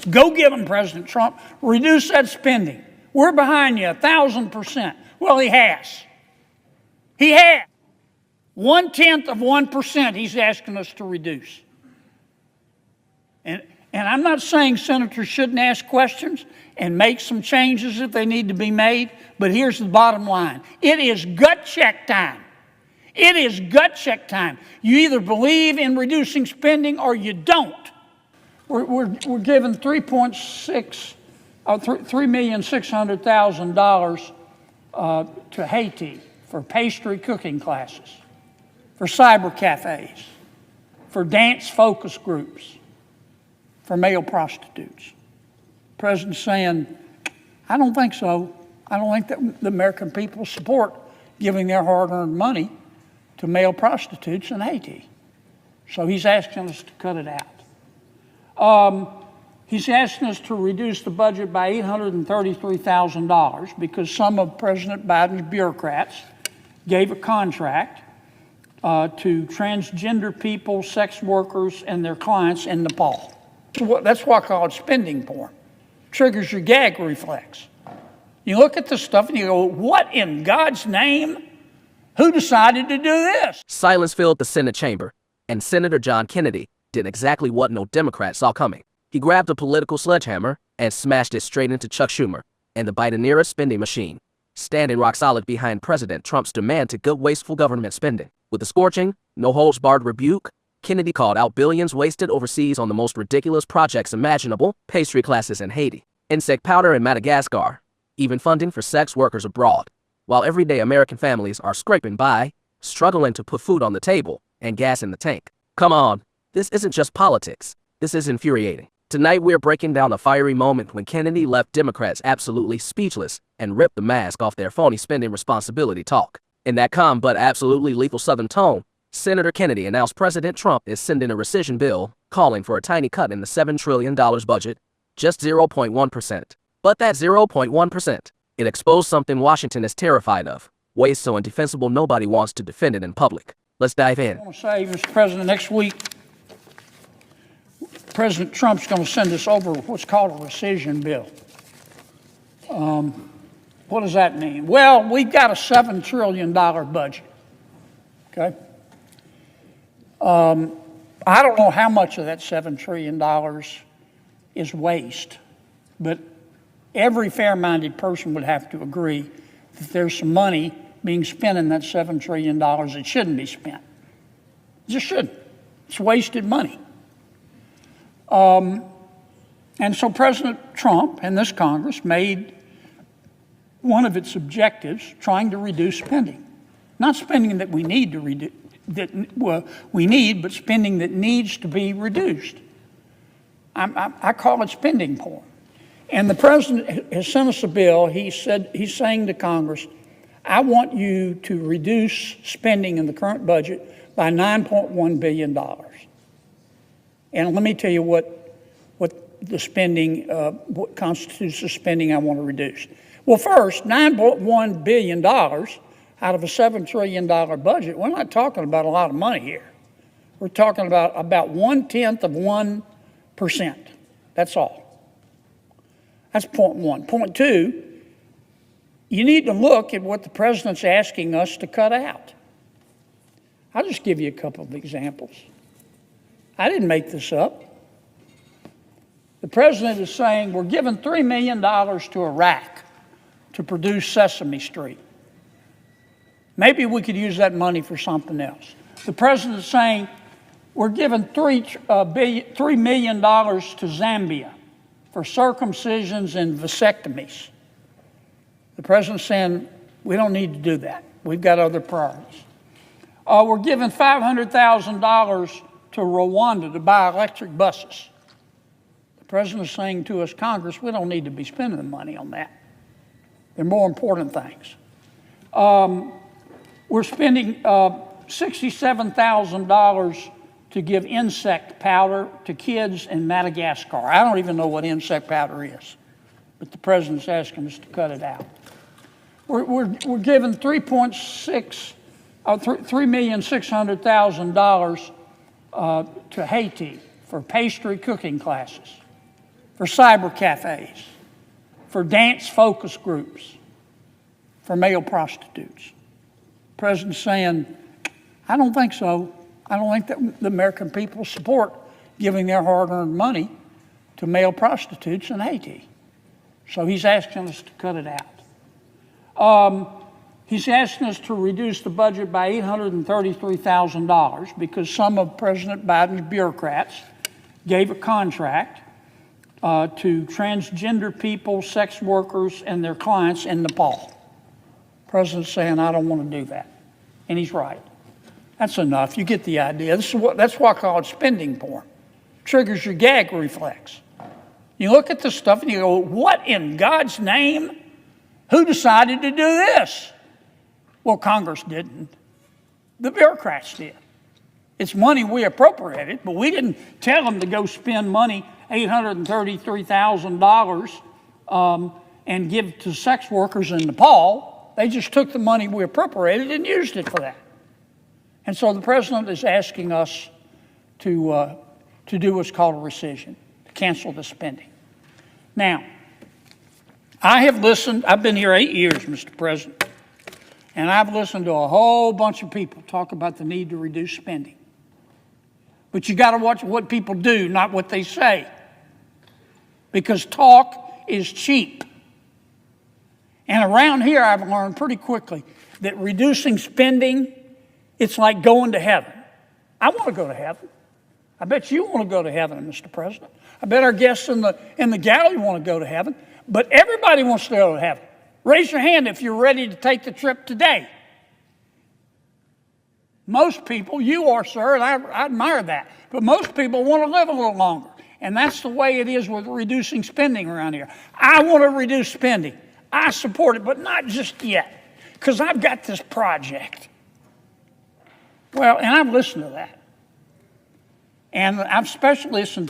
Go give them, President Trump. Reduce that spending. We're behind you 1,000%. Well, he has. He has. 0.1% he's asking us to reduce. And I'm not saying senators shouldn't ask questions and make some changes if they need to be made, but here's the bottom line. It is gut check time. It is gut check time. You either believe in reducing spending or you don't. We're giving $3,600,000 to Haiti for pastry cooking classes, for cyber cafes, for dance focus groups, for male prostitutes. The president's saying, I don't think so. I don't think that the American people support giving their hard-earned money to male prostitutes in Haiti. So he's asking us to cut it out. He's asking us to reduce the budget by $833,000 because some of President Biden's bureaucrats gave a contract to transgender people, sex workers, and their clients in Nepal. That's why I call it spending porn. Triggers your gag reflex. You look at this stuff and you go, what in God's name? Who decided to do this? Silence filled the Senate chamber, and Senator John Kennedy did exactly what no Democrat saw coming. He grabbed a political sledgehammer and smashed it straight into Chuck Schumer and the Biden-era spending machine, standing rock solid behind President Trump's demand to gut wasteful government spending. With a scorching, no-holds-barred rebuke, Kennedy called out billions wasted overseas on the most ridiculous projects imaginable, pastry classes in Haiti, insect powder in Madagascar, even funding for sex workers abroad, while everyday American families are scraping by, struggling to put food on the table and gas in the tank. Come on, this isn't just politics. This is infuriating. Tonight we're breaking down a fiery moment when Kennedy left Democrats absolutely speechless and ripped the mask off their phony spending responsibility talk. In that calm but absolutely lethal Southern tone, Senator Kennedy announced President Trump is sending a rescission bill calling for a tiny cut in the $7 trillion budget, just 0.1%. But that 0.1%, it exposed something Washington is terrified of, ways so indefensible nobody wants to defend it in public. Let's dive in. I want to say, Mr. President, next week, President Trump's going to send us over what's called a rescission bill. What does that mean? Well, we've got a $7 trillion budget, okay? I don't know how much of that $7 trillion is waste, but every fair-minded person would have to agree that there's some money being spent in that $7 trillion that shouldn't be spent. It just shouldn't. It's wasted money. And so President Trump and this Congress made one of its objectives trying to reduce spending. Not spending that we need to reduce, but spending that needs to be reduced. I call it spending porn. And the president has sent us a bill. He's saying to Congress, I want you to reduce spending in the current budget by $9.1 billion. And let me tell you what the spending, what constitutes the spending I want to reduce. Well, first, $9.1 billion out of a $7 trillion budget, we're not talking about a lot of money here. We're talking about 0.1%. That's all. That's point one. Point two, you need to look at what the president's asking us to cut out. I'll just give you a couple of examples. I didn't make this up. The president is saying we're giving $3 million to Iraq to produce Sesame Street. Maybe we could use that money for something else. The president is saying we're giving $3 million to Zambia for circumcisions and vasectomies. The president's saying we don't need to do that. We've got other priorities. We're giving $500,000 to Rwanda to buy electric buses. The president is saying to us, Congress, we don't need to be spending the money on that. There are more important things. We're spending $67,000 to give insect powder to kids in Madagascar. I don't even know what insect powder is, but the president's asking us to cut it out. We're giving $3,600,000 to Haiti for pastry cooking classes, for cyber cafes, for dance focus groups, for male prostitutes. The president's saying, I don't think so. I don't think that the American people support giving their hard-earned money to male prostitutes in Haiti. So he's asking us to cut it out. He's asking us to reduce the budget by $833,000 because some of President Biden's bureaucrats gave a contract to transgender people, sex workers, and their clients in Nepal. The president's saying, I don't want to do that. And he's right. That's enough. You get the idea. That's why I call it spending porn. Triggers your gag reflex. You look at this stuff and you go, what in God's name? Who decided to do this? Well, Congress didn't. The bureaucrats did. It's money we appropriated, but we didn't tell them to go spend money, $833,000, and give to sex workers in Nepal. They just took the money we appropriated and used it for that. And so the president is asking us to do what's called a rescission, to cancel the spending. Now, I have listened. I've been here 8 years, Mr. President. And I've listened to a whole bunch of people talk about the need to reduce spending. But you got to watch what people do, not what they say. Because talk is cheap. And around here, I've learned pretty quickly that reducing spending, it's like going to heaven. I want to go to heaven. I bet you want to go to heaven, Mr. President. I bet our guests in the gallery want to go to heaven. But everybody wants to go to heaven. Raise your hand if you're ready to take the trip today. Most people, you are, sir, and I admire that, but most people want to live a little longer. And that's the way it is with reducing spending around here. I want to reduce spending. I support it, but not just yet, because I've got this project. Well, and I've listened to that. And I've especially listened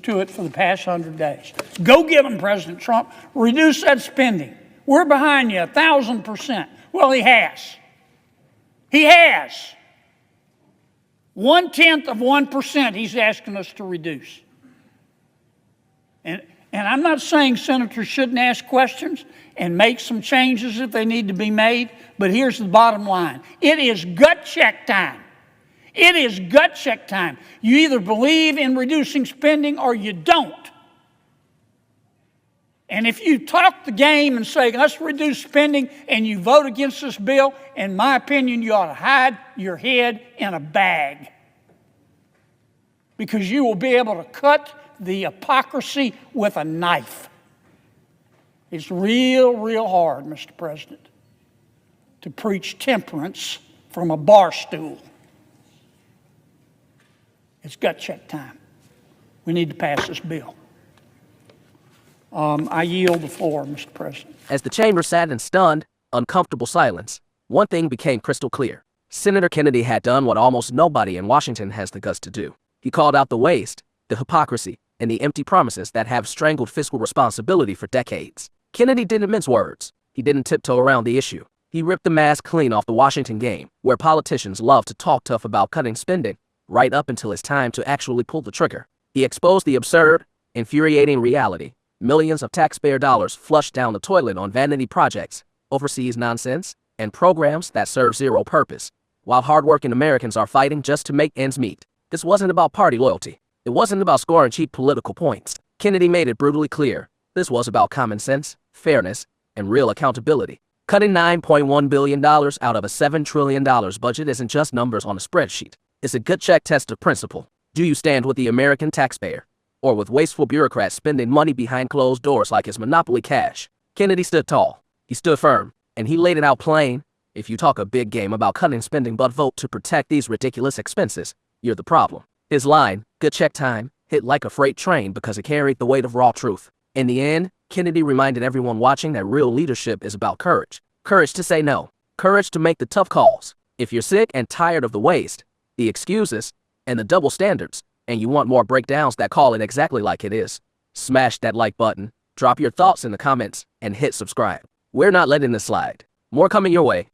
to it for the past 100 days. Go get them, President Trump. Reduce that spending. We're behind you 1,000%. Well, he has. He has. 0.1% he's asking us to reduce. And I'm not saying senators shouldn't ask questions and make some changes if they need to be made, but here's the bottom line. It is gut check time. It is gut check time. You either believe in reducing spending or you don't. And if you talk the game and say, let's reduce spending, and you vote against this bill, in my opinion, you ought to hide your head in a bag. Because you will be able to cut the hypocrisy with a knife. It's real hard, Mr. President, to preach temperance from a bar stool. It's gut check time. We need to pass this bill. I yield the floor, Mr. President. As the chamber sat in stunned, uncomfortable silence, one thing became crystal clear. Senator Kennedy had done what almost nobody in Washington has the guts to do. He called out the waste, the hypocrisy, and the empty promises that have strangled fiscal responsibility for decades. Kennedy didn't mince words. He didn't tiptoe around the issue. He ripped the mask clean off the Washington game, where politicians love to talk tough about cutting spending, right up until it's time to actually pull the trigger. He exposed the absurd, infuriating reality. Millions of taxpayer dollars flushed down the toilet on vanity projects, overseas nonsense, and programs that serve zero purpose, while hardworking Americans are fighting just to make ends meet. This wasn't about party loyalty. It wasn't about scoring cheap political points. Kennedy made it brutally clear. This was about common sense, fairness, and real accountability. Cutting $9.1 billion out of a $7 trillion budget isn't just numbers on a spreadsheet. It's a gut check test of principle. Do you stand with the American taxpayer, or with wasteful bureaucrats spending money behind closed doors like it's monopoly cash? Kennedy stood tall. He stood firm, and he laid it out plain. If you talk a big game about cutting spending but vote to protect these ridiculous expenses, you're the problem. His line, gut check time, hit like a freight train because it carried the weight of raw truth. In the end, Kennedy reminded everyone watching that real leadership is about courage. Courage to say no. Courage to make the tough calls. If you're sick and tired of the waste, the excuses, and the double standards, and you want more breakdowns that call it exactly like it is, smash that like button, drop your thoughts in the comments, and hit subscribe. We're not letting this slide. More coming your way.